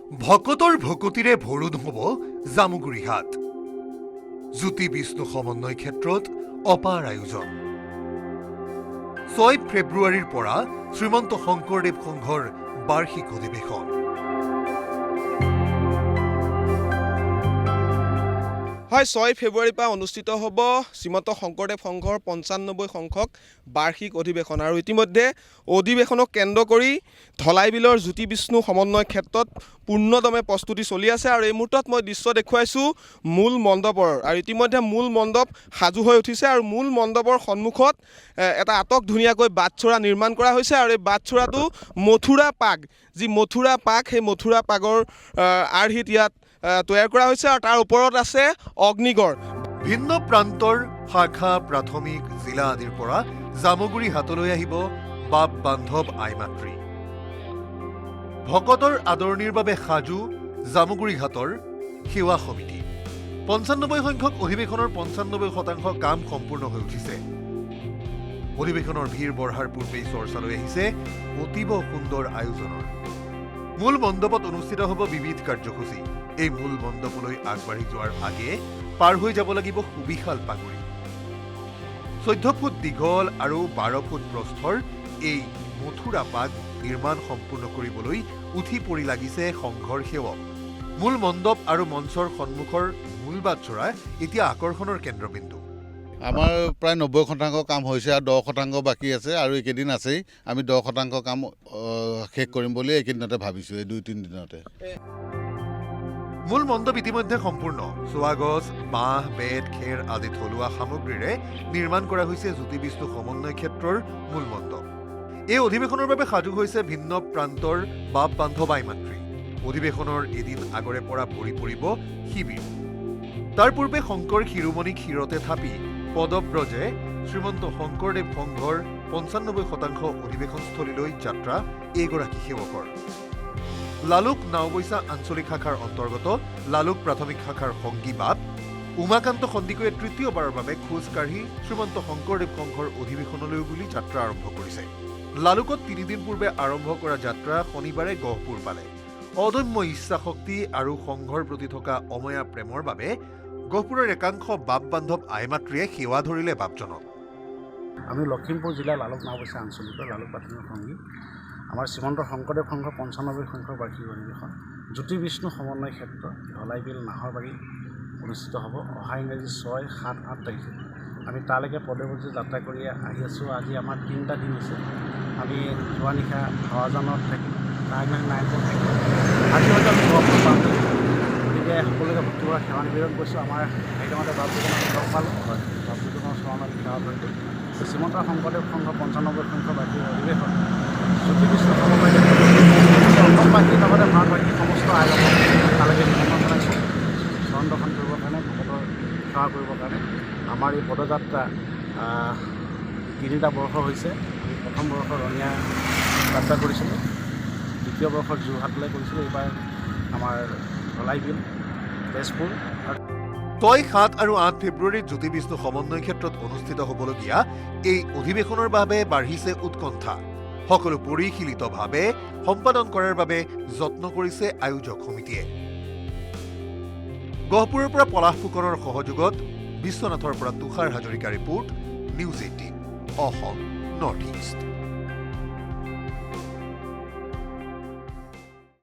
ভকতৰ ভকতিৰে ভৰোণ হ'ব জামুগুৰিহাট। জ্যোতি বিষ্ণু সমন্বয় ক্ষেত্ৰত অপাৰ আয়োজন। 6 ফেব্ৰুৱাৰীৰ পৰা শ্ৰীমন্ত শংকৰদেৱ সংঘৰ বাৰ্ষিক অধিৱেশন। হয়, 6 ফেব্ৰুৱাৰীৰ পৰা অনুষ্ঠিত হ'ব শ্ৰীমন্ত শংকৰদেৱ সংঘৰ 95 সংখ্যক বাৰ্ষিক অধিৱেশন। আৰু ইতিমধ্যে অধিৱেশনক কেন্দ্ৰ কৰি ধলাই বিলৰ জ্যোতি বিষ্ণু সমন্বয় ক্ষেত্ৰত পূৰ্ণদমে প্ৰস্তুতি চলি আছে। আৰু এই মুহূৰ্তত মই দৃশ্য দেখুৱাইছোঁ মূল মণ্ডপৰ। আৰু ইতিমধ্যে মূল মণ্ডপ সাজু হৈ উঠিছে আৰু মূল মণ্ডপৰ সন্মুখত এটা আটক ধুনীয়াকৈ বাটচৰা নিৰ্মাণ কৰা হৈছে। আৰু এই বাটচৰাটো মথুৰা পাগ, যি মথুৰা পাগ, সেই মথুৰা পাগৰ আৰ্হিত ইয়াত তৈয়াৰ কৰা হৈছে। আৰু তাৰ ওপৰত আছে অগ্নিগড়। ভিন্ন প্ৰান্তৰ শাখা প্ৰাথমিক জিলা আদিৰ পৰা জামুগুৰিহাটলৈ আহিব বাপ বান্ধৱ আই মাতৃ। ভকতৰ আদৰণিৰ বাবে সাজু জামুগুৰিহাটৰ সেৱা সমিতি। 95 সংখ্যক অধিৱেশনৰ 95% কাম সম্পূৰ্ণ হৈ উঠিছে। অধিৱেশনৰ ভিৰ বঢ়াৰ পূৰ্বেই চৰ্চালৈ আহিছে অতীব সুন্দৰ আয়োজনৰ। মূল মণ্ডপত অনুষ্ঠিত হ'ব বিবিধ কাৰ্যসূচী। এই মূল মণ্ডপলৈ আগবাঢ়ি যোৱাৰ আগে পাৰ হৈ যাব লাগিব সুবিশাল পাগুৰি। 14 ফুট দীঘল আৰু 12 ফুট প্ৰস্থৰ এই মথুৰা পাগ নিৰ্মাণ সম্পূৰ্ণ কৰিবলৈ উঠি পৰি লাগিছে সংঘৰ সেৱক। মূল মণ্ডপ আৰু মঞ্চৰ সন্মুখৰ মূল বাটচৰা এতিয়া আকৰ্ষণৰ কেন্দ্ৰবিন্দু। আমাৰ প্ৰায় 90% কাম হৈছে আৰু 10% বাকী আছে। আৰু এইকেইদিন আছেই, আমি 10% কাম শেষ কৰিম বুলি এইকেইদিনতে ভাবিছোঁ, এই 2-3 দিনতে। মূল মণ্ডপ ইতিমধ্যে সম্পূৰ্ণ। চোৱাগছ, বাঁহ, বেত, খেৰ আদি থলুৱা সামগ্ৰীৰে নিৰ্মাণ কৰা হৈছে জ্যোতি বিষ্ণু সমন্বয় ক্ষেত্ৰৰ মূল মণ্ডপ। এই অধিৱেশনৰ বাবে সাজু হৈছে ভিন্ন প্ৰান্তৰ বাপ বান্ধৱ আই মাতৃ। অধিৱেশনৰ এদিন আগৰে পৰা ভৰি পৰিব শিবিৰ। তাৰ পূৰ্বে শংকৰ শিৰোমণিক শিৰতে থাপি পদব্ৰজে শ্ৰীমন্ত শংকৰদেৱ সংঘৰ 95% অধিৱেশনস্থলীলৈ যাত্ৰা এইগৰাকী সেৱকৰ। লালুক নাওবৈচা আঞ্চলিক শাখাৰ অন্তৰ্গত লালুক প্ৰাথমিক শাখাৰ সংগী বাপ উমাকান্ত সন্দিকৈয়ে তৃতীয়বাৰৰ বাবে খোজ কাঢ়ি শ্ৰীমন্ত শংকৰদেৱ সংঘৰ অধিৱেশনলৈ বুলি যাত্ৰা আৰম্ভ কৰিছে। লালুকত 3 দিন পূৰ্বে আৰম্ভ কৰা যাত্ৰা শনিবাৰে গহপুৰ পালে। অদম্য ইচ্ছাশক্তি আৰু সংঘৰ প্ৰতি থকা অময়া প্ৰেমৰ বাবে গহপুৰৰ একাংশ বাপ বান্ধৱ আই মাতৃয়ে সেৱা ধৰিলে বাপজনক। আমি লখিমপুৰ জিলা লালুক নাওবৈচা আঞ্চলিকৰ লালুক প্ৰাথমিক সংগী আমাৰ শ্ৰীমন্ত শংকৰদেৱ সংঘৰ 95 সংখ্যক বাৰ্ষিক অধিৱেশন জ্যোতি বিষ্ণু সমন্বয় ক্ষেত্ৰ ধলাই বিল নাহৰবাৰী অনুষ্ঠিত হ'ব অহা ইংৰাজী 6, 7, 8 তাৰিখে। আমি তালৈকে পদব্ৰজে যাত্ৰা কৰি আহি আছোঁ। আজি আমাৰ 3টা দিন হৈছে। আমি যোৱা নিশা হাৱাজানত থাকিম, নাইটত থাকিম। আজি হয়তো আমি গহপুৰ পাম। গতিকে সকলোকে ভক্তিপূৰ্বক সেৱা নিবেদন কৰিছোঁ। আমাৰ সেইসময়তে বাপজনক লগ পালোঁ, বাপজনৰ চৰণত সেৱা কৰিলোঁ। শ্ৰীমন্ত শংকৰদেৱ সংঘৰ 95 সংখ্যক বাৰ্ষিক অধিৱেশন জ্যোতি বিষ্ণু সমন্বয় অসমবাসী লগতে ভাৰতবাসী সমস্ত আয়োজক তালৈকে নিমন্ত্ৰণ জনাইছোঁ চৰণ দৰ্শন কৰিবৰ কাৰণে, ভকতৰ সেৱা কৰিবৰ কাৰণে। আমাৰ এই পদযাত্ৰা 3টা বৰ্ষ হৈছে। আমি প্ৰথম বৰ্ষ ৰঙিয়া যাত্ৰা কৰিছিলোঁ, দ্বিতীয় বৰ্ষত যোৰহাটলৈ কৰিছিলোঁ, এইবাৰ আমাৰ ধলাই বিল, তেজপুৰ। 6, 7 আৰু 8 ফেব্ৰুৱাৰীত জ্যোতি বিষ্ণু সমন্বয় ক্ষেত্ৰত অনুষ্ঠিত হ'বলগীয়া এই অধিৱেশনৰ বাবে বাঢ়িছে উৎকণ্ঠা। সকলো পৰিশীলিতভাৱে সম্পাদন কৰাৰ বাবে যত্ন কৰিছে আয়োজক সমিতিয়ে। গহপুৰৰ পৰা পলাশ ফুকনৰ সহযোগত বিশ্বনাথৰ পৰা Tushar Hazarika report, news 18 Assam north east.